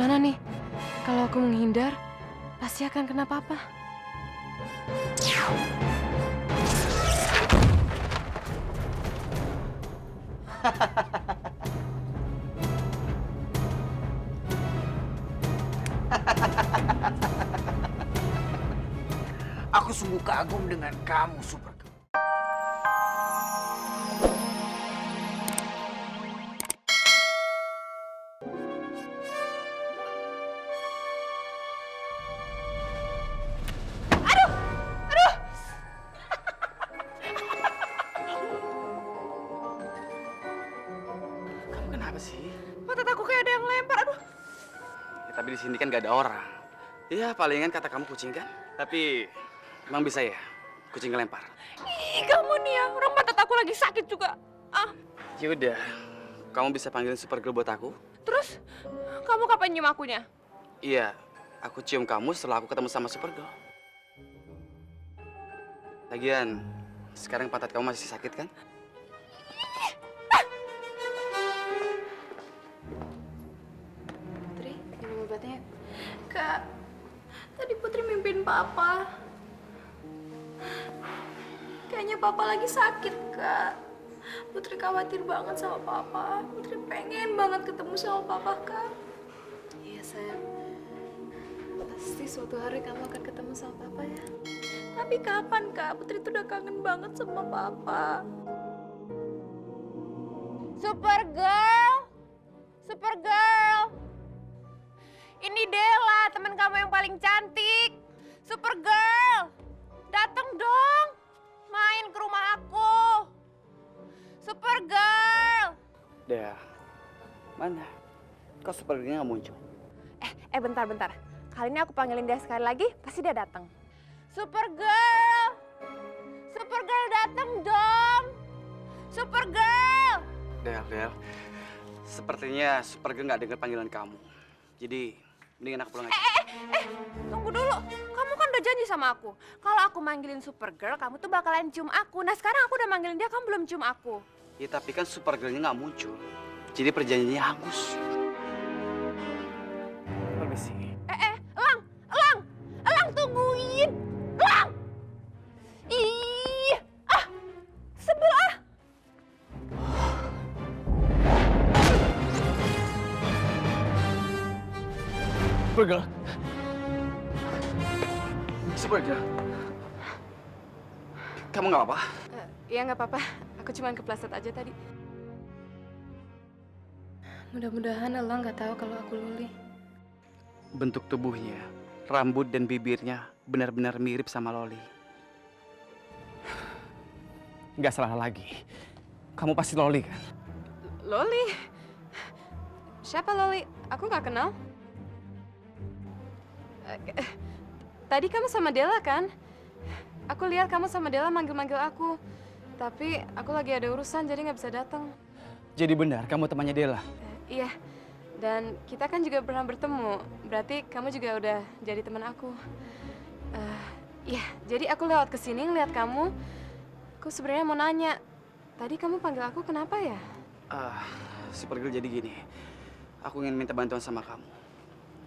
Gimana nih? Kalau aku menghindar, pasti akan kena papa. Aku sungguh kagum dengan kamu, Supergirl. Kamu kenapa sih? Mata aku kayak ada yang lempar, aduh. Ya, tapi di sini kan gak ada orang. Iya, palingan kata kamu kucing kan? Tapi emang bisa ya kucing ngelempar? Ih, kamu nih ya, orang mata aku lagi sakit juga. Ah, Ya udah, kamu bisa panggilin Supergirl buat aku? terus kamu kapan nyium akunya? Iya, aku cium kamu setelah aku ketemu sama Supergirl. Lagian, sekarang pantat kamu masih sakit kan? Putri, minum obatnya. Kak, tadi Putri mimpin Papa. Kayaknya Papa lagi sakit, Kak. Putri khawatir banget sama Papa. Putri pengen banget ketemu sama Papa, Kak. Iya sayang, pasti suatu hari kamu akan ketemu sama Papa ya. Tapi kapan, Kak? Putri tuh udah kangen banget sama Papa. Supergirl! Supergirl! Ini Della, teman kamu yang paling cantik. Supergirl! Datang dong! Main ke rumah aku. Supergirl! Dea, mana? Kok Supergirl nggak muncul? Bentar. Kali ini aku panggilin dia sekali lagi, pasti dia datang. Supergirl! Supergirl datang dong! Supergirl! Del, sepertinya Supergirl nggak dengar panggilan kamu. Jadi, mendingan aku pulang aja. Tunggu dulu, kamu kan udah janji sama aku. Kalau aku manggilin Supergirl, kamu tuh bakalan cium aku. Nah sekarang aku udah manggilin dia, kamu belum cium aku. Ya, tapi kan Supergirl-nya nggak muncul. Jadi perjanjiannya hangus. Permisi. Elang tungguin! Elang! Ih, sebel ah! Supergirl. Supergirl. Kamu nggak apa-apa? Iya nggak apa-apa, aku cuma kepleset aja tadi. Mudah-mudahan Elang nggak tahu kalau aku Luli. Bentuk tubuhnya, rambut dan bibirnya benar-benar mirip sama Loli. Nggak salah lagi. Kamu pasti Loli kan? Loli? Siapa Loli? Aku nggak kenal. Tadi kamu sama Della kan? Aku lihat kamu sama Della manggil-manggil aku. Tapi aku lagi ada urusan jadi nggak bisa datang. Jadi benar kamu temannya Della? Iya. Dan kita kan juga pernah bertemu. Berarti kamu juga udah jadi teman aku. Iya, jadi aku lewat ke sini ngeliat kamu. Aku sebenarnya mau nanya. Tadi kamu panggil aku kenapa ya? Supergirl, jadi gini. Aku ingin minta bantuan sama kamu.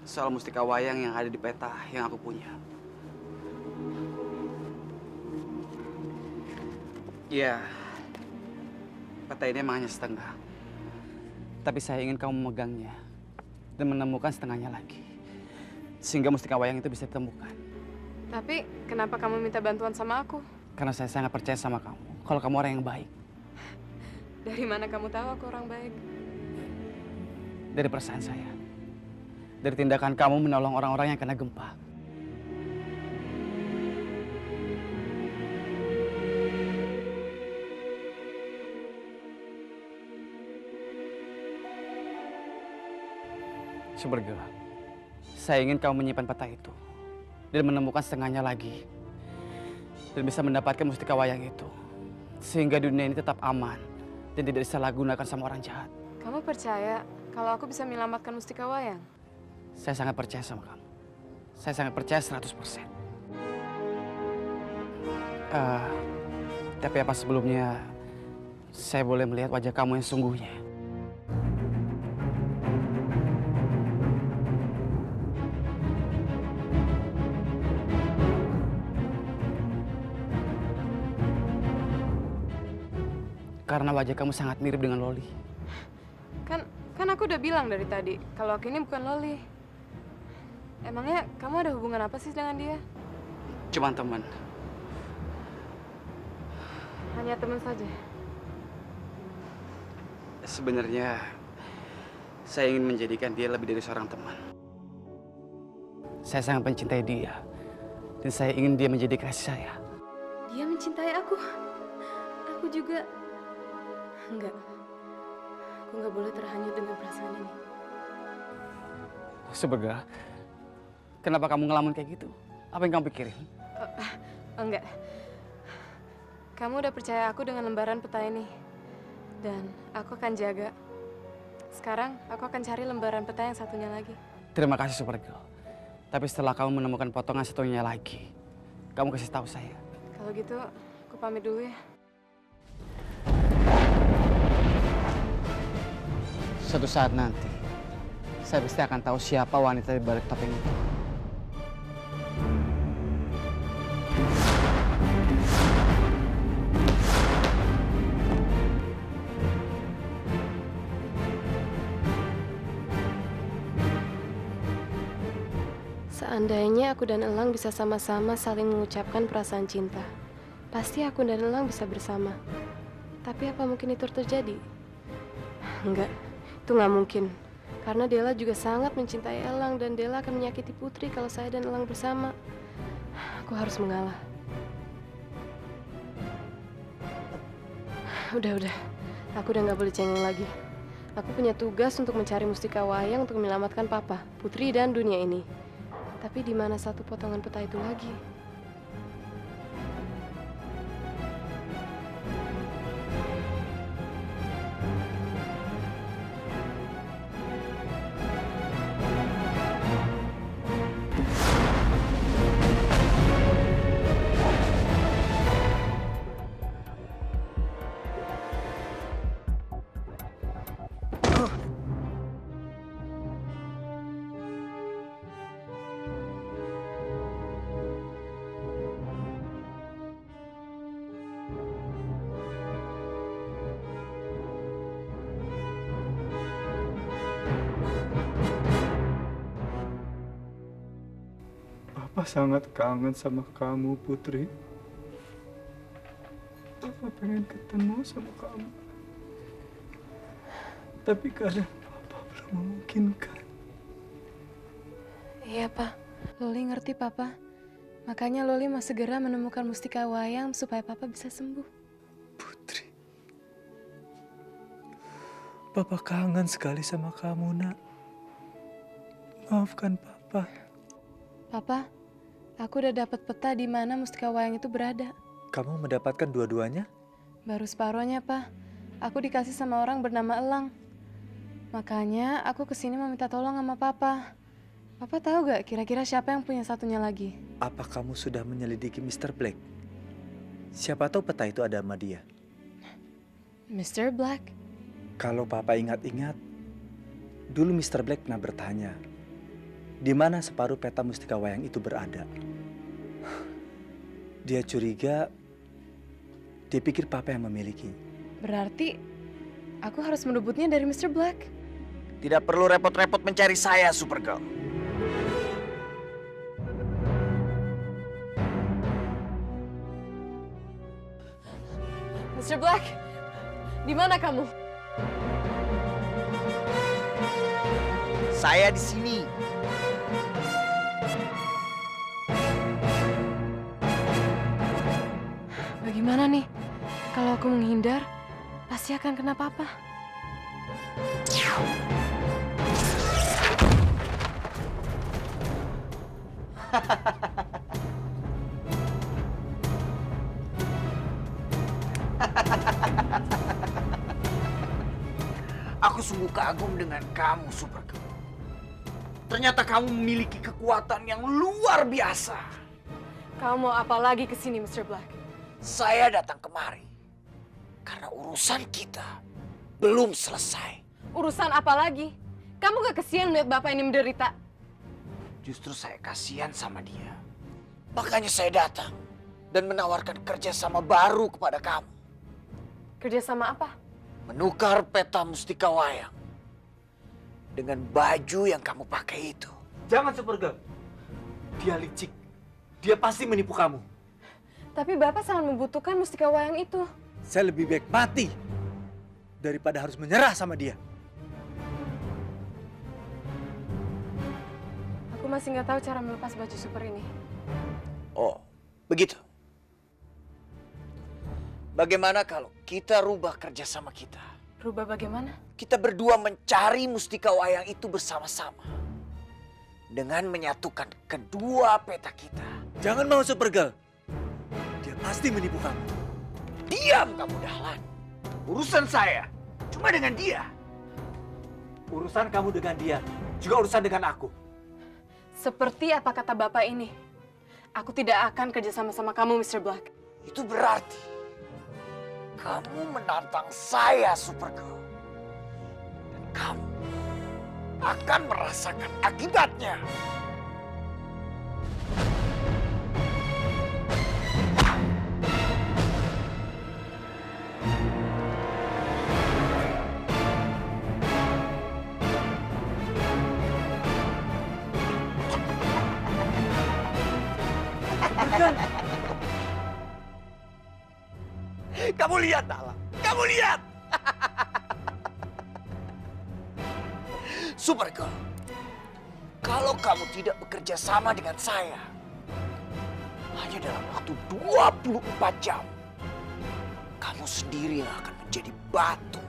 Soal mustika wayang yang ada di peta yang aku punya. Iya, peta ini emang hanya setengah. Tapi saya ingin kamu memegangnya dan menemukan setengahnya lagi. Sehingga mustika wayang itu bisa ditemukan. Tapi kenapa kamu minta bantuan sama aku? Karena saya sangat percaya sama kamu. Kalau kamu orang yang baik. Dari mana kamu tahu aku orang baik? Dari perasaan saya. Dari tindakan kamu menolong orang-orang yang kena gempa. Supergirl, saya ingin kamu menyimpan peta itu dan menemukan setengahnya lagi dan bisa mendapatkan mustika wayang itu sehingga dunia ini tetap aman dan tidak disalahgunakan sama orang jahat. Kamu percaya kalau aku bisa menyelamatkan mustika wayang? Saya sangat percaya sama kamu. Saya sangat percaya 100%. Tapi apa sebelumnya saya boleh melihat wajah kamu yang sungguhnya? karena wajah kamu sangat mirip dengan Loli. Kan aku udah bilang dari tadi kalau aku ini bukan Loli. Emangnya kamu ada hubungan apa sih dengan dia? Cuman teman. Hanya teman saja. Sebenarnya saya ingin menjadikan dia lebih dari seorang teman. Saya sangat mencintai dia dan saya ingin dia menjadi kasih saya. Dia mencintai aku. Aku juga. Enggak. Aku nggak boleh terhanyut dengan perasaan ini. Subega, kenapa kamu ngelamun kayak gitu? Apa yang kamu pikirin? Enggak. Kamu udah percaya aku dengan lembaran peta ini. Dan aku akan jaga. Sekarang aku akan cari lembaran peta yang satunya lagi. Terima kasih Supergirl. Tapi setelah kamu menemukan potongan satunya lagi, kamu kasih tahu saya. Kalau gitu, aku pamit dulu ya. Suatu saat nanti, saya pasti akan tahu siapa wanita di balik topeng itu. Seandainya aku dan Elang bisa sama-sama saling mengucapkan perasaan cinta, pasti aku dan Elang bisa bersama. Tapi apa mungkin itu terjadi? Enggak, itu nggak mungkin. Karena Della juga sangat mencintai Elang dan Della akan menyakiti Putri kalau saya dan Elang bersama. Aku harus mengalah. Udah. Aku udah nggak boleh cengeng lagi. Aku punya tugas untuk mencari mustika wayang untuk menyelamatkan Papa, Putri, dan dunia ini. Tapi di mana satu potongan peta itu lagi? Papa sangat kangen sama kamu, Putri. Papa pengen ketemu sama kamu. Tapi keadaan Papa belum memungkinkan. Iya, Pak. Loli ngerti, Papa. Makanya Loli mau segera menemukan mustika wayang supaya Papa bisa sembuh. Putri. Papa kangen sekali sama kamu, Nak. Maafkan Papa. Papa, aku udah dapat peta di mana mustika wayang itu berada. Kamu mendapatkan dua-duanya? Baru separohnya, Pak. Aku dikasih sama orang bernama Elang. Makanya aku kesini mau minta tolong sama Papa. Papa tahu gak kira-kira siapa yang punya satunya lagi? Apa kamu sudah menyelidiki Mr. Black? Siapa tahu peta itu ada sama dia. Mr. Black? Kalau Papa ingat-ingat, dulu Mr. Black pernah bertanya, di mana separuh peta mustika wayang itu berada. Dia curiga, dia pikir Papa yang memiliki. Berarti aku harus merebutnya dari Mr. Black. Tidak perlu repot-repot mencari saya, Supergirl. Mr. Black, di mana kamu? Saya di sini. Bagaimana nih? Kalau aku menghindar, pasti akan kena Papa. Aku sungguh kagum dengan kamu, Supergirl. Ternyata kamu memiliki kekuatan yang luar biasa. Kamu mau apa lagi ke sini, Mr. Black? Saya datang kemari karena urusan kita belum selesai. Urusan apa lagi? Kamu gak kesian melihat Bapak ini menderita? Justru saya kasihan sama dia. Makanya saya datang dan menawarkan kerjasama baru kepada kamu. Kerja sama apa? Menukar peta mustika wayang dengan baju yang kamu pakai itu. Jangan Supergirl. Dia licik. Dia pasti menipu kamu. Tapi Bapak sangat membutuhkan mustika wayang itu. Saya lebih baik mati daripada harus menyerah sama dia. Aku masih nggak tahu cara melepas baju super ini. Oh, begitu. Bagaimana kalau kita rubah kerjasama kita? Rubah bagaimana? Kita berdua mencari mustika wayang itu bersama-sama. Dengan menyatukan kedua peta kita. Jangan mau Supergirl. Dia pasti menipu kamu. Diam kamu Dahlan. Urusan saya cuma dengan dia. Urusan kamu dengan dia juga urusan dengan aku. Seperti apa kata Bapak ini? Aku tidak akan kerja sama-sama kamu, Mr. Black. Itu berarti kamu menantang saya, Supergirl. Dan kamu akan merasakan akibatnya. Kamu lihat, Dahlan. Kamu lihat. Supergirl, kalau kamu tidak bekerja sama dengan saya, hanya dalam waktu 24 jam, kamu sendiri yang akan menjadi batu.